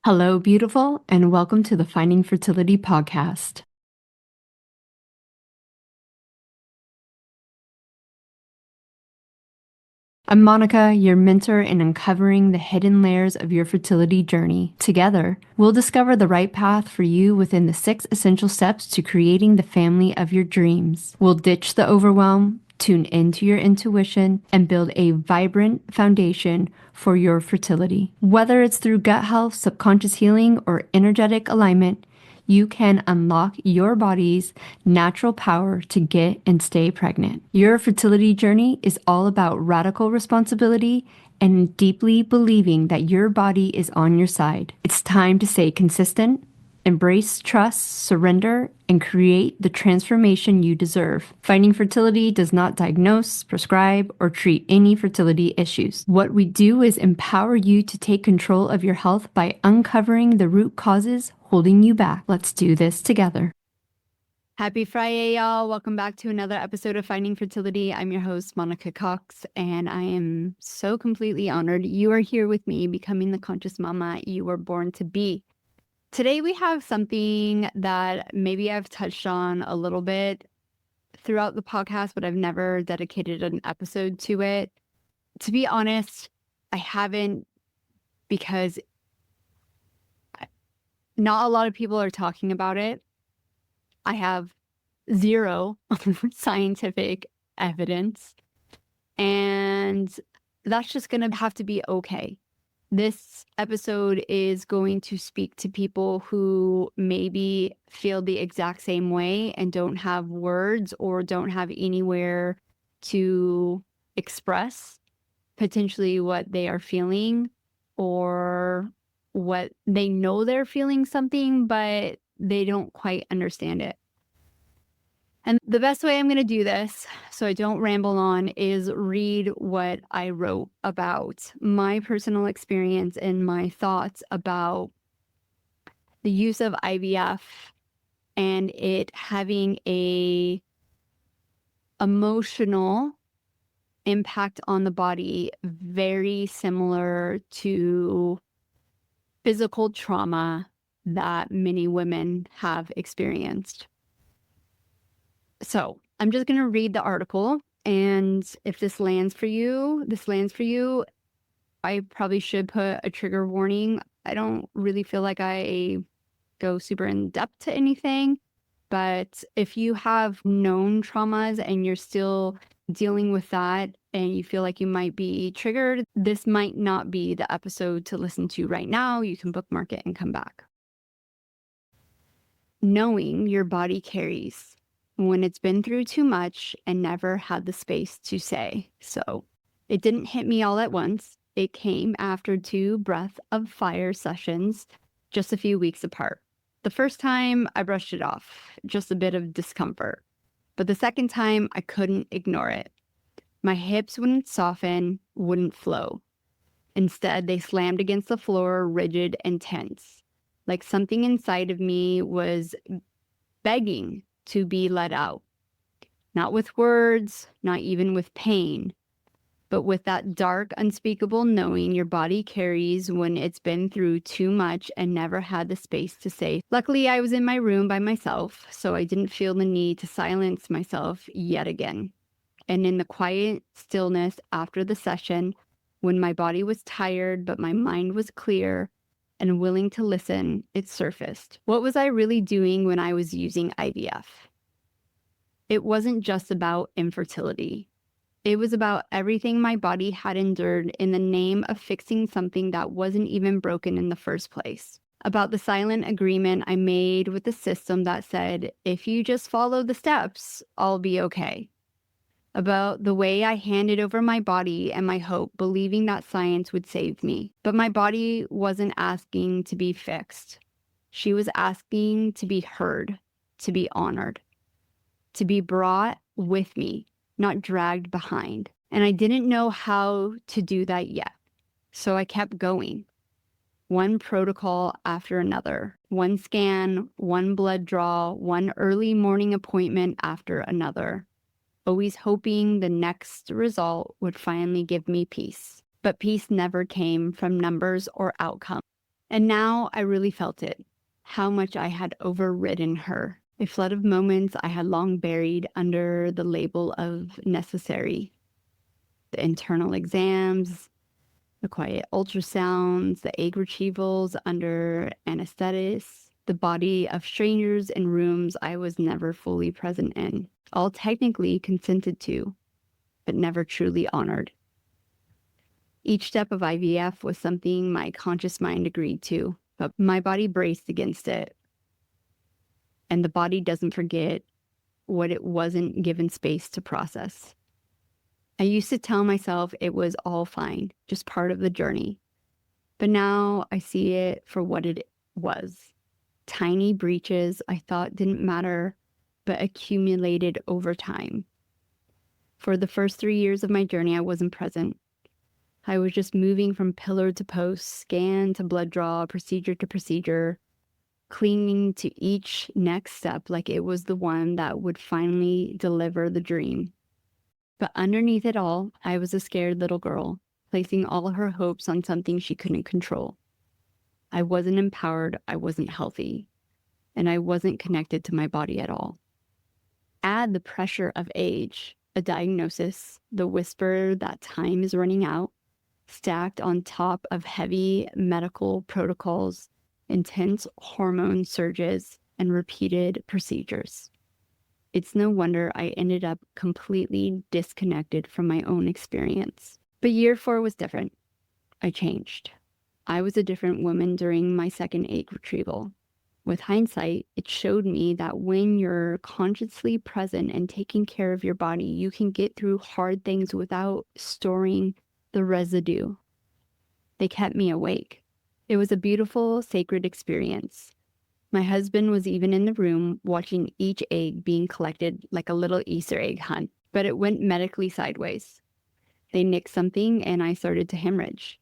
Hello, beautiful, and welcome to the Finding Fertility podcast. I'm Monica, your mentor in uncovering the hidden layers of your fertility journey. Together, we'll discover the right path for you within the 6 essential steps to creating the family of your dreams. We'll ditch the overwhelm, tune into your intuition, and build a vibrant foundation for your fertility. Whether it's through gut health, subconscious healing, or energetic alignment, you can unlock your body's natural power to get and stay pregnant. Your fertility journey is all about radical responsibility and deeply believing that your body is on your side. It's time to stay consistent, embrace trust, surrender, and create the transformation you deserve. Finding Fertility does not diagnose, prescribe, or treat any fertility issues. What we do is empower you to take control of your health by uncovering the root causes holding you back. Let's do this together. Happy Friday, y'all. Welcome back to another episode of Finding Fertility. I'm your host, Monica Cox, and I am so completely honored you are here with me, becoming the conscious mama you were born to be. Today we have something that maybe I've touched on a little bit throughout the podcast, but I've never dedicated an episode to it. To be honest, I haven't, because not a lot of people are talking about it. I have zero scientific evidence, and that's just going to have to be okay. This episode is going to speak to people who maybe feel the exact same way and don't have words or don't have anywhere to express potentially what they are feeling, or what they know they're feeling something, but they don't quite understand it. And the best way I'm going to do this, so I don't ramble on, is read what I wrote about my personal experience and my thoughts about the use of IVF and it having a emotional impact on the body very similar to physical trauma that many women have experienced. So I'm just going to read the article, and if this lands for you, this lands for you. I probably should put a trigger warning. I don't really feel like I go super in depth to anything, but if you have known traumas and you're still dealing with that and you feel like you might be triggered, this might not be the episode to listen to right now. You can bookmark it and come back. Knowing your body carries when it's been through too much and never had the space to say so. It didn't hit me all at once. It came after 2 breath of fire sessions just a few weeks apart. The first time I brushed it off, just a bit of discomfort. But the second time I couldn't ignore it. My hips wouldn't soften, wouldn't flow. Instead, they slammed against the floor, rigid and tense, like something inside of me was begging to be let out. Not with words, not even with pain, but with that dark, unspeakable knowing your body carries when it's been through too much and never had the space to say. Luckily, I was in my room by myself, so I didn't feel the need to silence myself yet again. And in the quiet stillness after the session, when my body was tired but my mind was clear and willing to listen, it surfaced. What was I really doing when I was using IVF? It wasn't just about infertility. It was about everything my body had endured in the name of fixing something that wasn't even broken in the first place. About the silent agreement I made with the system that said, if you just follow the steps, I'll be okay. About the way I handed over my body and my hope, believing that science would save me. But my body wasn't asking to be fixed. She was asking to be heard, to be honored, to be brought with me, not dragged behind. And I didn't know how to do that yet. So I kept going. One protocol after another. One scan, one blood draw, one early morning appointment after another. Always hoping the next result would finally give me peace. But peace never came from numbers or outcomes. And now I really felt it, how much I had overridden her. A flood of moments I had long buried under the label of necessary. The internal exams, the quiet ultrasounds, the egg retrievals under anesthetics, the body of strangers in rooms I was never fully present in, all technically consented to, but never truly honored. Each step of IVF was something my conscious mind agreed to, but my body braced against it. And the body doesn't forget what it wasn't given space to process. I used to tell myself it was all fine, just part of the journey. But now I see it for what it was. Tiny breaches I thought didn't matter, but accumulated over time. For the first 3 years of my journey, I wasn't present. I was just moving from pillar to post, scan to blood draw, procedure to procedure, clinging to each next step like it was the one that would finally deliver the dream. But underneath it all, I was a scared little girl, placing all her hopes on something she couldn't control. I wasn't empowered, I wasn't healthy, and I wasn't connected to my body at all. Add the pressure of age, a diagnosis, the whisper that time is running out, stacked on top of heavy medical protocols, intense hormone surges, and repeated procedures. It's no wonder I ended up completely disconnected from my own experience. But year 4 was different. I changed. I was a different woman during my second egg retrieval. With hindsight, it showed me that when you're consciously present and taking care of your body, you can get through hard things without storing the residue. They kept me awake. It was a beautiful, sacred experience. My husband was even in the room watching each egg being collected like a little Easter egg hunt, but it went medically sideways. They nicked something and I started to hemorrhage.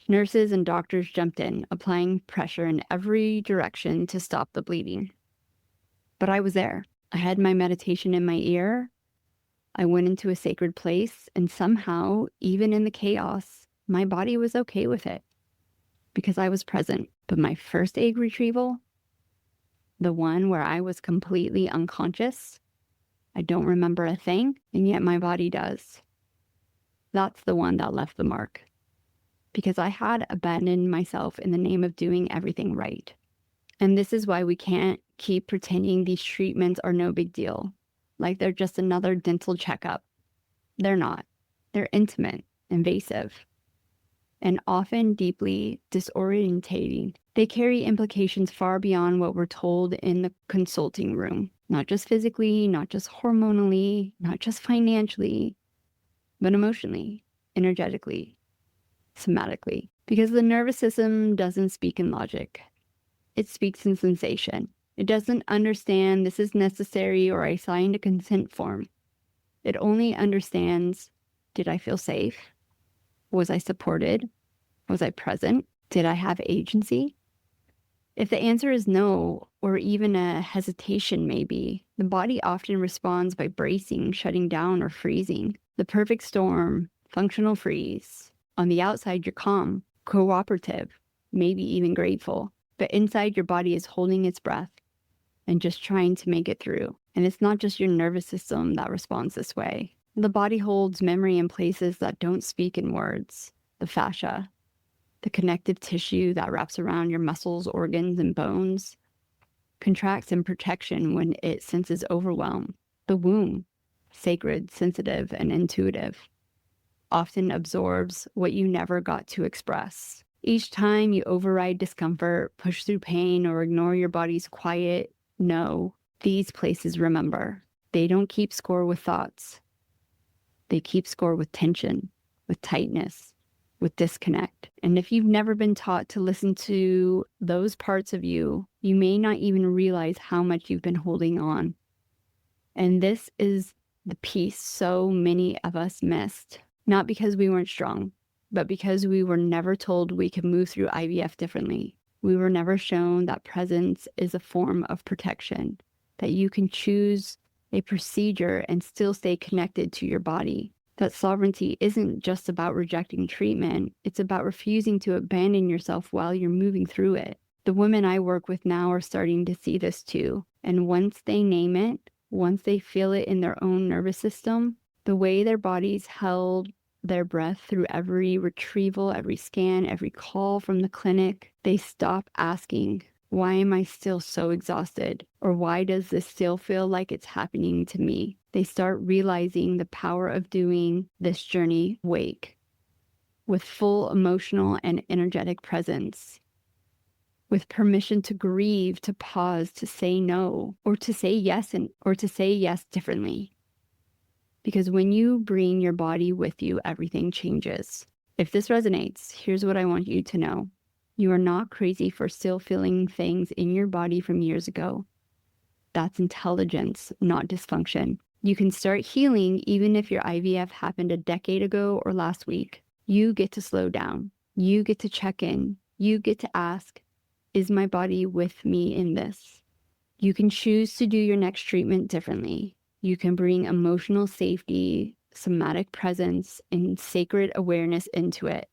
Nurses and doctors jumped in, applying pressure in every direction to stop the bleeding. But I was there. I had my meditation in my ear. I went into a sacred place, and somehow, even in the chaos, my body was okay with it because I was present. But my first egg retrieval, the one where I was completely unconscious, I don't remember a thing, and yet my body does. That's the one that left the mark, because I had abandoned myself in the name of doing everything right. And this is why we can't keep pretending these treatments are no big deal, like they're just another dental checkup. They're not. They're intimate, invasive, and often deeply disorientating. They carry implications far beyond what we're told in the consulting room, not just physically, not just hormonally, not just financially, but emotionally, energetically, somatically. Because the nervous system doesn't speak in logic. It speaks in sensation. It doesn't understand this is necessary or I signed a consent form. It only understands, did I feel safe? Was I supported? Was I present? Did I have agency? If the answer is no, or even a hesitation maybe, the body often responds by bracing, shutting down, or freezing. The perfect storm, functional freeze. On the outside, you're calm, cooperative, maybe even grateful. But inside, your body is holding its breath and just trying to make it through. And it's not just your nervous system that responds this way. The body holds memory in places that don't speak in words. The fascia, the connective tissue that wraps around your muscles, organs, and bones, contracts in protection when it senses overwhelm. The womb, sacred, sensitive, and intuitive, often absorbs what you never got to express. Each time you override discomfort, push through pain, or ignore your body's quiet no, these places remember. They don't keep score with thoughts. They keep score with tension, with tightness, with disconnect. And if you've never been taught to listen to those parts of you, you may not even realize how much you've been holding on. And this is the piece so many of us missed. Not because we weren't strong, but because we were never told we could move through IVF differently. We were never shown that presence is a form of protection, that you can choose a procedure and still stay connected to your body. That sovereignty isn't just about rejecting treatment, it's about refusing to abandon yourself while you're moving through it. The women I work with now are starting to see this too. And once they name it, once they feel it in their own nervous system, the way their bodies held their breath through every retrieval, every scan, every call from the clinic, they stop asking, why am I still so exhausted? Or why does this still feel like it's happening to me? They start realizing the power of doing this journey awake, with full emotional and energetic presence, with permission to grieve, to pause, to say no, or to say yes, or to say yes differently. Because when you bring your body with you, everything changes. If this resonates, here's what I want you to know. You are not crazy for still feeling things in your body from years ago. That's intelligence, not dysfunction. You can start healing even if your IVF happened a decade ago or last week. You get to slow down. You get to check in. You get to ask, is my body with me in this? You can choose to do your next treatment differently. You can bring emotional safety, somatic presence, and sacred awareness into it.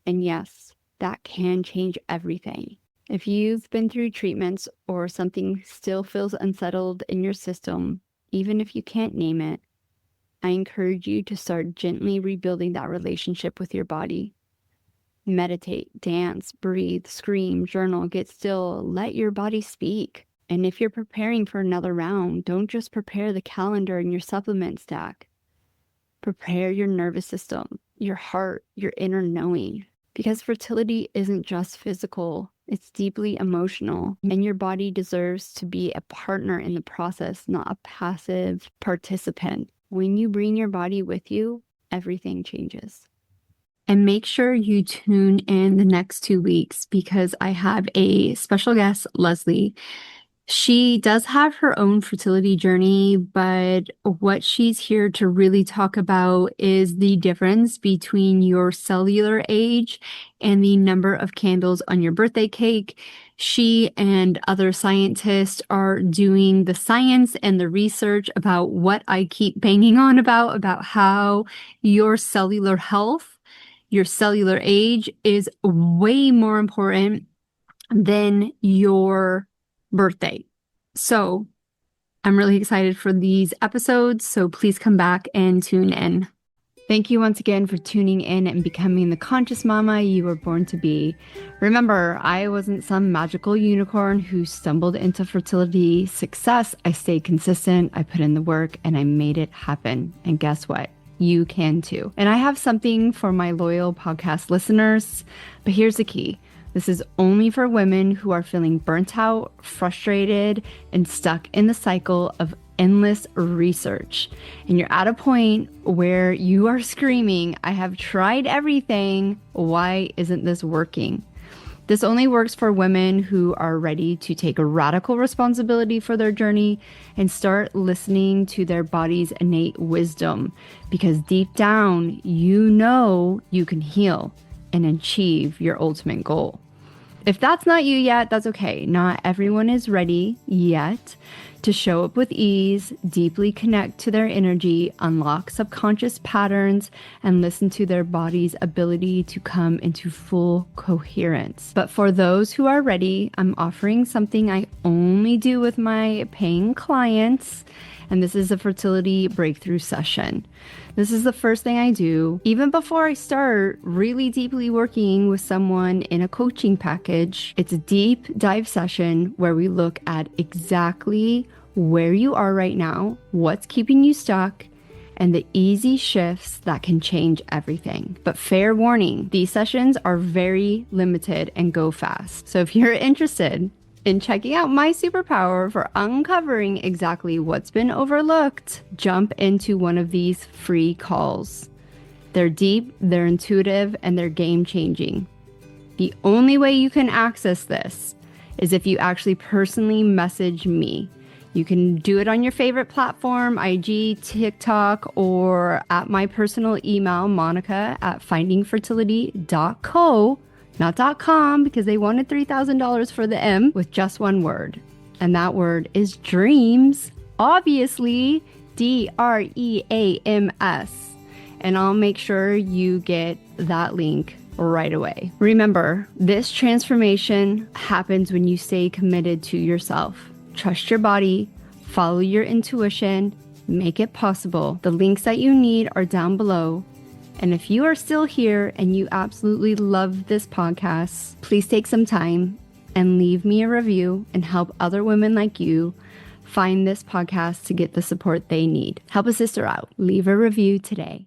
And yes, that can change everything. If you've been through treatments or something still feels unsettled in your system, even if you can't name it, I encourage you to start gently rebuilding that relationship with your body. Meditate, dance, breathe, scream, journal, get still, let your body speak. And if you're preparing for another round, don't just prepare the calendar and your supplement stack. Prepare your nervous system, your heart, your inner knowing. Because fertility isn't just physical, it's deeply emotional, and your body deserves to be a partner in the process, not a passive participant. When you bring your body with you, everything changes. And make sure you tune in the next 2 weeks because I have a special guest, Leslie. She does have her own fertility journey, but what she's here to really talk about is the difference between your cellular age and the number of candles on your birthday cake. She and other scientists are doing the science and the research about what I keep banging on about how your cellular health, your cellular age is way more important than your birthday. So I'm really excited for these episodes, so please come back and tune in. Thank you once again for tuning in and becoming the conscious mama you were born to be. Remember, I wasn't some magical unicorn who stumbled into fertility success. I stayed consistent, I put in the work, and I made it happen. And guess what? You can too. And I have something for my loyal podcast listeners, but here's the key. This is only for women who are feeling burnt out, frustrated, and stuck in the cycle of endless research. And you're at a point where you are screaming, I have tried everything. Why isn't this working? This only works for women who are ready to take a radical responsibility for their journey and start listening to their body's innate wisdom. Because deep down, you know you can heal and achieve your ultimate goal. If that's not you yet, that's okay. Not everyone is ready yet to show up with ease, deeply connect to their energy, unlock subconscious patterns, and listen to their body's ability to come into full coherence. But for those who are ready, I'm offering something I only do with my paying clients, and this is a fertility breakthrough session. This is the first thing I do, even before I start really deeply working with someone in a coaching package. It's a deep dive session where we look at exactly where you are right now, what's keeping you stuck, and the easy shifts that can change everything. But fair warning, these sessions are very limited and go fast. So if you're interested in checking out my superpower for uncovering exactly what's been overlooked, jump into one of these free calls. They're deep, they're intuitive, and they're game-changing. The only way you can access this is if you actually personally message me. You can do it on your favorite platform, IG, TikTok, or at my personal email, monica@findingfertility.co. Not .com, because they wanted $3,000 for the M, with just one word. And that word is dreams. Obviously, DREAMS. and I'll make sure you get that link right away. Remember, this transformation happens when you stay committed to yourself. Trust your body, follow your intuition, make it possible. The links that you need are down below. And if you are still here and you absolutely love this podcast, please take some time and leave me a review and help other women like you find this podcast to get the support they need. Help a sister out. Leave a review today.